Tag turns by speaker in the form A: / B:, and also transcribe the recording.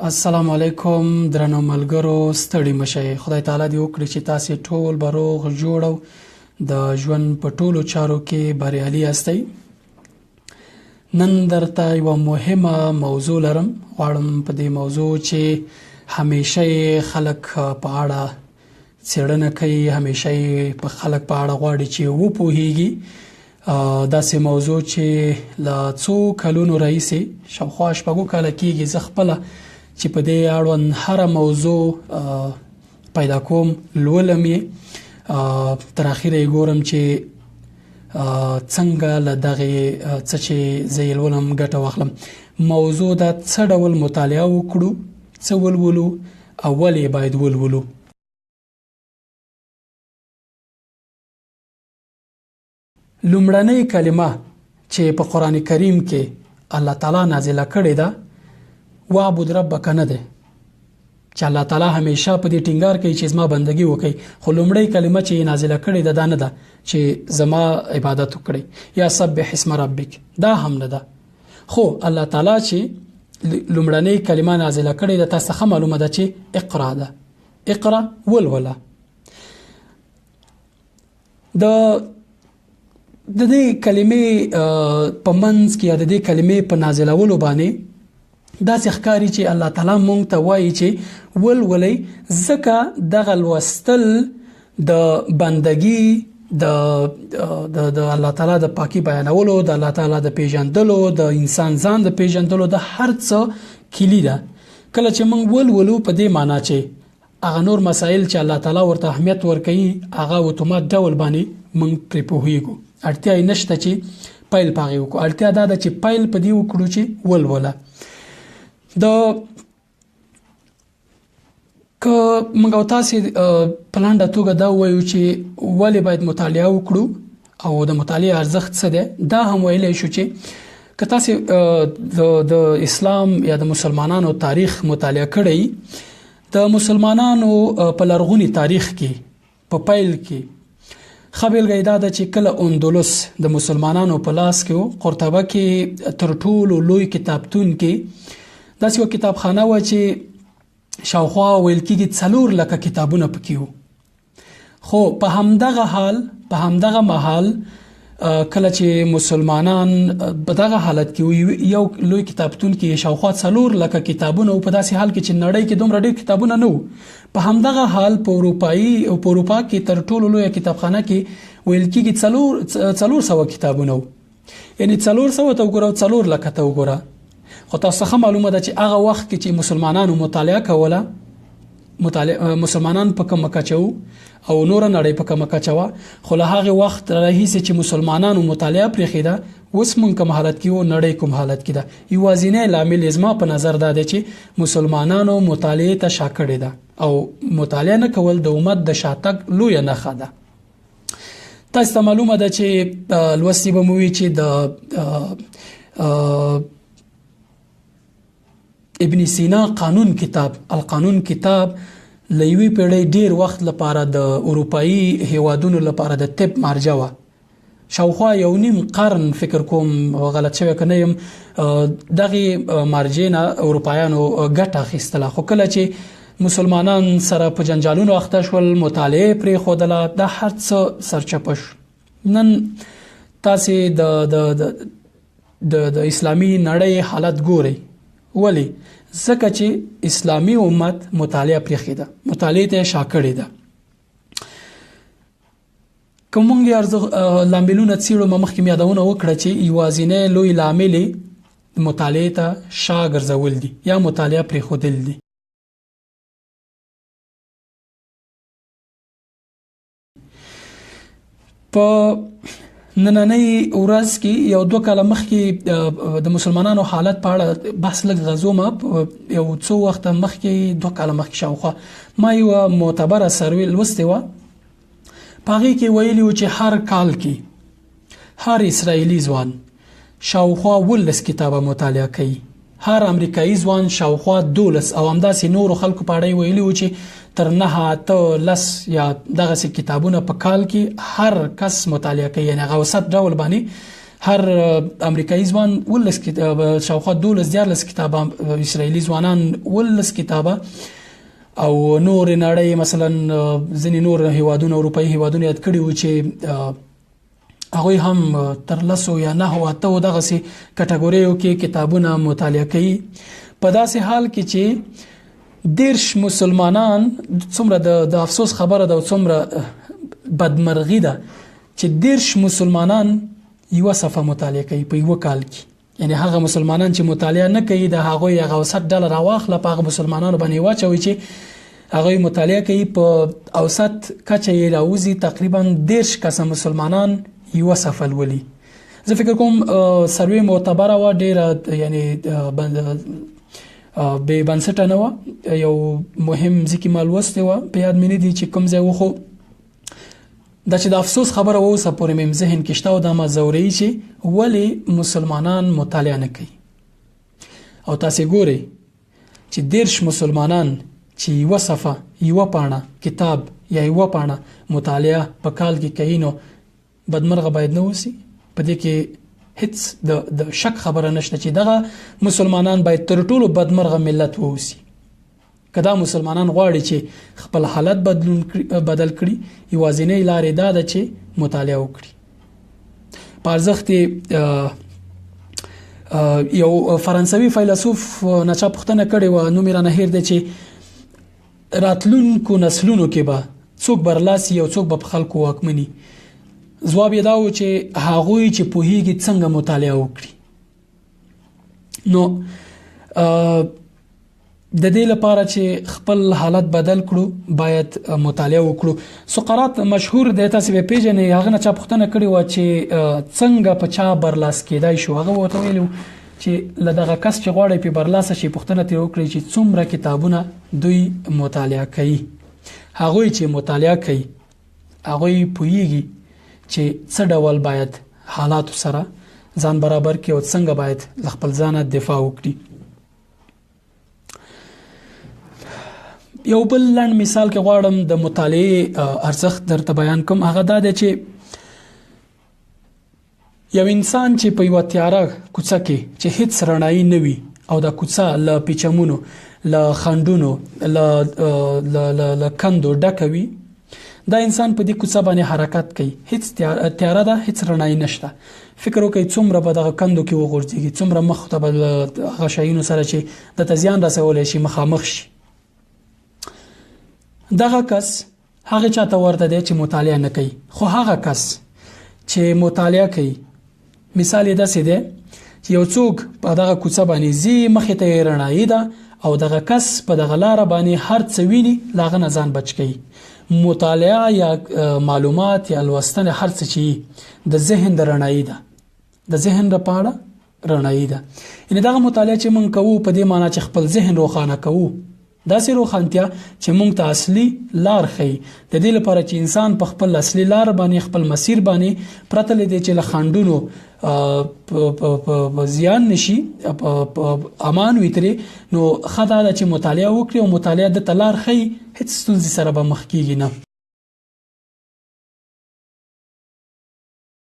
A: السلام علیکم درنو ملګرو، ستړي مشئ. خدای تعالی دې وکړي چې تاسو ټول به روغ جوړ او د ژوند په ټولو چارو کې بریالي یاستئ. نن درته یوه مهمه موضوع لرم. غواړم په دې موضوع چې همیشه خلک په اړه څېړنه کوي، همیشه په خلک په اړه غواړي چې وپوهیږي. داسې موضوع چې له څو کلونو راهیسې شاوخوا شپږو کاله کېږي زه خپله چې په دې اړوند هره موضوع پیدا کوم، لولم یې، تر اخره یې ګورم چې څنګه له دغې څه چې زه یې لولم ګټه واخلم. موضوع دا څه ډول مطالعه وکړو، څه ولولو او ولې باید ولولو. لومړنۍ کلمه چې په قرآن کریم کې الله تعالی نازله کړې ده وعبد ربک نه ده، چې الله تعالی همیشه په دې ټینګار کوي چې زما بندگی وکړي، خو لومړی کلمه چې نازله کړې ده دا نه ده چې زما عبادت وکړي یا سبح اسم ربک، دا هم نه ده. خو الله تعالی چې لومړنۍ کلمه نازله کړې ده تاسو ته معلومه ده چې اقرا ده، اقرا ولوله. د دې کلمې په منځ کې یا د دې کلمې په نازلولو باندې داسې ښکاري چې الله تعالی مونږ ته وایي چې ولولئ، ځکه دغه لوستل د بندګي د الله تعالی د پاکي بیانولو، د الله تعالی د پیژندلو، د انسان ځان د پیژندلو د هر څه کلی ده. کله چې مونږ ولولو په دې معنی چې هغه نور مسایل چې الله تعالی ورته اهمیت ورکوي هغه اتومات ډول باندې مونږ پرې پوهیږو. اړتیا یې نشته چې پیل پاغې وکړو، اړتیا دا ده چې پیل په دې وکړو چې ولوله. که موږ او تاسې په لنډه توګه دا ووایو چې ولې باید مطالعه وکړو او د مطالعې ارزښت څه دی، دا هم ویلی شو چې که تاسې د اسلام یا د مسلمانانو تاریخ مطالعه کړئ، د مسلمانانو په لرغوني تاریخ کې په پیل کې ښه بېلګه دا ده چې کله اندلس د مسلمانانو په لاس کې و، قرطبه کې تر ټولو لوی کتابتون کې داسې یوه کتابخانه وه چې شاوخوا ویل کېږي 4 لکه کتابونه پکې وو. خو په همدغه محال کله چې مسلمانان په دغه حالت کې یو لوی کتابتون کې شاوخوا 4 لکه کتابونه او په داسې حال کې چې نړۍ کې دومره ډېر کتابونه نه وو، په همدغه حال په اروپا کې تر ټولو لوی کتابخانه کې ویل کېږي 400 کتابونه وو. یعنی 400 ته وګوره او 4 لکه ته وګوره. خو تاسو څه معلومه ده چې هغه وخت کې چې مسلمانانو مطالعه کوله، مسلمانان په کومه کچه وو او نور نړۍ په کومه کچه وه، خو له هغه وخت راهیسې چې مسلمانانو مطالعه پرېښېده اوس موږ کوم حالت کې وو، نړۍ کوم حالت کې ده. یوازینی لامل زما په نظر دا دی چې مسلمانانو مطالعې ته شا کړې ده او مطالعه نه کول د امت د شاتګ لویه نښه ده. تاسو ته معلومه ده چې لوستي به مو وي چې د ابن سینا القانون کتاب لوی پیړۍ ډیر وخت لپاره د اروپایي هیوادونو لپاره د طب مرجع وه. شاوخوا 1.5 قرن فکر کوم غلط شوی که نه یم دغې مرجع نه اروپایانو ګټه اخیستله. خو کله چې مسلمانان سره په جنجالونو اخته شول، مطالعه پرېښودله، دا هر څه سرچپه شو. نن تاسې د اسلامي نړۍ حالت ګورئ. ولی؟ ځکه چې اسلامي امت مطالعه پرېښې ده، مطالعې ته شا کړې ده. که موږ لاملونه څېړو، ما مخکې یادونه وکړه چې یوازینی لوی لامل مطالعې ته شا ګرځول دي یا مطالعه پرېښودل دي. په نننۍ ورځ کې یو 2 کاله مخکې د مسلمانانو حالت په اړه بحث لږ غزوم. یو څو وخت مخکې 2 کاله مخکې شاوخوا ما یوه معتبره سروې لوستې وه. په هغې کې ویلي و چې هر کال کې هر اسرائیلي ځوان شاوخوا 12 کتابه مطالعه کوي، هر امریکایي ځوان شاوخوا 12 او همداسې نورو خلکو په اړه ویلي و چې تر 9 10 یا دغسې کتابونه په کال کې هر کس مطالعه کوي. یعنې هغه اوسط ډول باندې هر امریکایي ځوان 12 کتاب شاوخوا 12 کتابه اسرایلی ځوانان 12 کتابه او نور نړۍ مثلا ځینې نور هیوادونه اروپایي هیوادونه یاد کړي و چې هغوی هم ترلاسه یا 9 8 دغه سي کټګوریو کې کتابونه مطالعه کوي په داسې حال کې چې 10 مسلمانان څومره د افسوس خبره ده څومره بدمرغي ده چې 10 مسلمانان یو صفه مطالعه کوي په یو کال کې یعنی هغه مسلمانان چې مطالعه نه کوي د هغه یو $70 واخله په هغه مسلمانانو باندې واچوي چې هغه مطالعه کوي په اوسط کچه یې راوځي تقریبا 10 کسه مسلمانان یو صفه ولولي زه فکر کوم سروي معتبره و ډیره یعنی به بنسټه نه و یو مهم ځکه مالوسته و په یاد مې نه دي چې کوم ځای وخو دا چې د افسوس خبره اوسه پورې مې ذهن کې شته او د مزوري چې ولی مسلمانان مطالعه نه کوي او تاسو ګورئ چې 10 مسلمانان چې یو صفه یو پاڼه کتاب یا یو پاڼه مطالعه په کال کې کوي نو بدمرغه باید نه وسی په دې کې هیڅ د شک خبره نشته چې دغه مسلمانان باید تر ټولو بدمرغه ملت ووسی کدا مسلمانان غواړي چې خپل حالت بدل کړي یوازینۍ لارې دا ده چې مطالعه وکړي په ارزښت یو فرانسوي فیلسوف نچا پوښتنه کړې و نو مې را نه هیر دی چې راتلونکو نسلونو کې به څوک برلاسي او څوک به خلکو واکمني ځواب یې دا و چې هغوی چې پوهیږي څنګه مطالعه وکړي نو د دې لپاره چې خپل حالت بدل کړو باید مطالعه وکړو سقراط مشهور دی تاسو به پیژنئ هغه نه چا پوښتنه کړې و چې څنګه په چا برلاس کېدای شو هغه وته ویلو چې لدغه کس چې غواړي په برلاسه شي پوښتنه تیر وکړي چې څومره کتابونه دوی مطالعه کوي هغه چې مطالعه کوي هغه پوهیږي چې څه ډول باید حالات سره ځان برابر کړي او څنګه باید خپل ځان دفاع وکړي یو بل لاند مثال کې غواړم د مطالعې ارزښت درته بیان کوم هغه دا دی چې یو انسان چې په یو تیاره کوڅه کې چې هیڅ رڼایي نه وي او د کوڅه له پیچمونو له خندونو له کندو ډکه وي دا انسان په دې کوڅه باندې حرکت کوي هیڅ تیاره ده هیڅ رڼایي نشته فکر وکړئ څومره به دغه کندو کې وغورځېږي څومره مخ ته به هغه شیانو سره چې د زیان رسولی شي مخامخ شي دغه کس هغه چاته ورته دی چې مطالعه نه کوي خو هغه کس چې مطالعه کوي مثال یې داسې دی چې یو څوک په دغه کوڅه باندې زی مخې ته رڼایي ده او دغه کس په دغه لار باندې هر څه ویني لاغه نه ځان بچ کوي مطالعه یا معلومات یا لوستنه هر څه چې د ذهن د رڼایي ده د ذهن لپاره رڼایي ده ان دغه مطالعه چې مونږ کوو په دې معنی چې خپل ذهن روښانه کوو داسې روښانتیا چې مونږ ته اصلي لار ښیي د دې لپاره چې انسان په خپل اصلي لار باندې خپل مسیر باندې پرته لدی چې له خندونو په زیان نشي امان ویتري نو خدای چې مطالعه وکړي او مطالعه د تلار ښیي هیڅ ستونزې سره به مخ کیږي نه